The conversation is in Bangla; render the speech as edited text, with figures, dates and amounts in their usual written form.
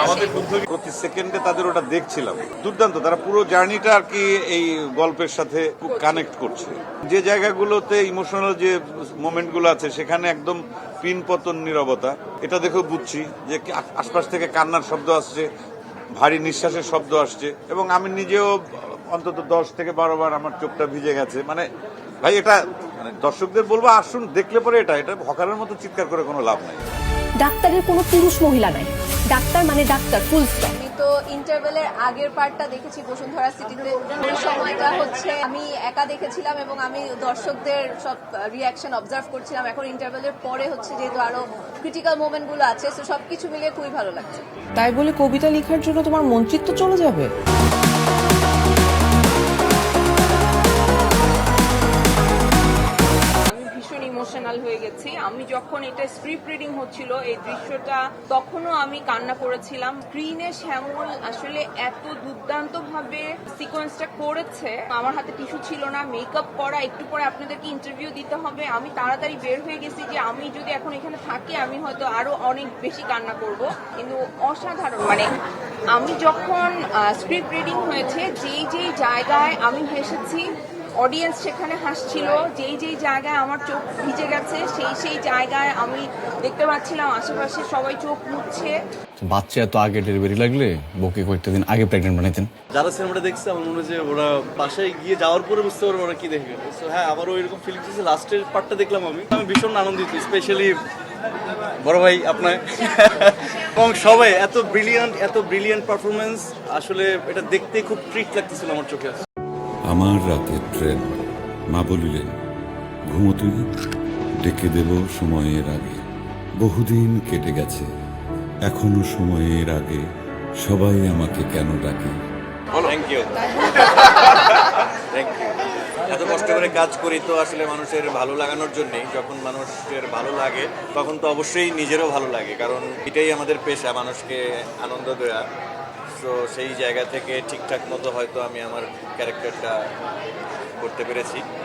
আমাদের প্রতি সেকেন্ডে তাদের ওটা দেখছিলাম, দুর্দান্ত। তারা পুরো জার্নিটা আর কি এই গল্পের সাথে খুব কানেক্ট করছে। যে জায়গাগুলোতে ইমোশনাল যে মোমেন্টগুলো আছে সেখানে একদম পিনপতন নীরবতা, এটা দেখেও বুঝছি যে আশপাশ থেকে কান্নার শব্দ আসছে, ভারী নিঃশ্বাসের শব্দ আসছে, এবং আমি নিজেও অন্তত 10 থেকে 12 বার আমার চোখটা ভিজে গেছে। মানে ভাই এটা মানে দর্শকদের বলবো আসুন, দেখলে পরে এটা হকারের মতো চিৎকার করে কোনো লাভ নাই। ডাক্তারের কোনো পুরুষ মহিলা নাই, ডাক্তার মানে ডাক্তার, ফুল স্টপ। আমি তো ইন্টারভেলের আগের পার্টটা দেখেছি বসুন্ধরা সিটিতে, ওই সময়টা হচ্ছে আমি একা দেখেছিলাম এবং আমি দর্শকদের সব রিয়াকশন অবজার্ভ করছিলাম। এখন ইন্টারভেলের পরে হচ্ছে যেহেতু আরো ক্রিটিক্যাল মোমেন্টগুলো আছে, তো সবকিছু মিলিয়ে খুবই ভালো লাগছে। তাই বলে কবিতা লেখার জন্য তোমার মন্ত্রিত্ব চলে যাবে? ইমোশনাল হয়ে গেছি। আমি যখন এটা স্ক্রিপ্ট রিডিং হচ্ছিল এই দৃশ্যটা, তখনও আমি কান্না করেছিলাম। স্ক্রিনে শ্যামল আসলে এত দুর্দান্ত ভাবে সিকোয়েন্সটা করেছে। আমার হাতে টিস্যু ছিল না, মেকআপ করা, একটু পরে আপনাদেরকে ইন্টারভিউ দিতে হবে। আমি তাড়াতাড়ি বের হয়ে গেছি যে আমি যদি এখন এখানে থাকি আমি হয়তো আরো অনেক বেশি কান্না করব। কিন্তু অসাধারণ, মানে আমি যখন স্ক্রিপ্ট রিডিং হয়েছে যেই যেই জায়গায় আমি হেসেছি, অডিয়েন্স সেখানে হাসছিল, যেই যেই জায়গায় আমার চোখ ভিজে গেছে সেই সেই জায়গায় আমি দেখতে পাচ্ছিলাম আশেপাশে সবাই চোখ মুছছে। বাচ্চা এত আগে ডেলিভারি লাগলে বউকে কয়েকটা দিন আগে প্রেগনেন্ট বানাইতেন। যারা সিনেমাটা দেখছে আমার মনে হয় যে ওরা বাসায় গিয়ে যাওয়ার পরে বুঝতে পারবে ওরা কি দেখবে। সো হ্যাঁ, আমারও এরকম ফিলিংস আছে। লাস্টের পার্টটা দেখলাম আমি ভীষণ আনন্দিত, স্পেশালি বড় ভাই আপনার এবং সবাই এত ব্রিলিয়ান্ট পারফরমেন্স। আসলে এটা দেখতে খুব ট্রিট লাগতেছিল আমার চোখে। আমার রাতের ট্রেন, মা বলিলেন ঘুমো তুই, ডেকে দেব সময়ের আগে। বহুদিন কেটে গেছে, এখনো সময়ের আগে, সবাই আমাকে কেন ডাকে। Thank you. এত কষ্ট করে কাজ করি তো আসলে মানুষের ভালো লাগানোর জন্যই। যখন মানুষের ভালো লাগে তখন তো অবশ্যই নিজেরও ভালো লাগে, কারণ এটাই আমাদের পেশা, মানুষকে আনন্দ দেওয়া। তো সেই জায়গা থেকে ঠিকঠাক মতো হয়তো আমি আমার ক্যারেক্টারটা করতে পেরেছি।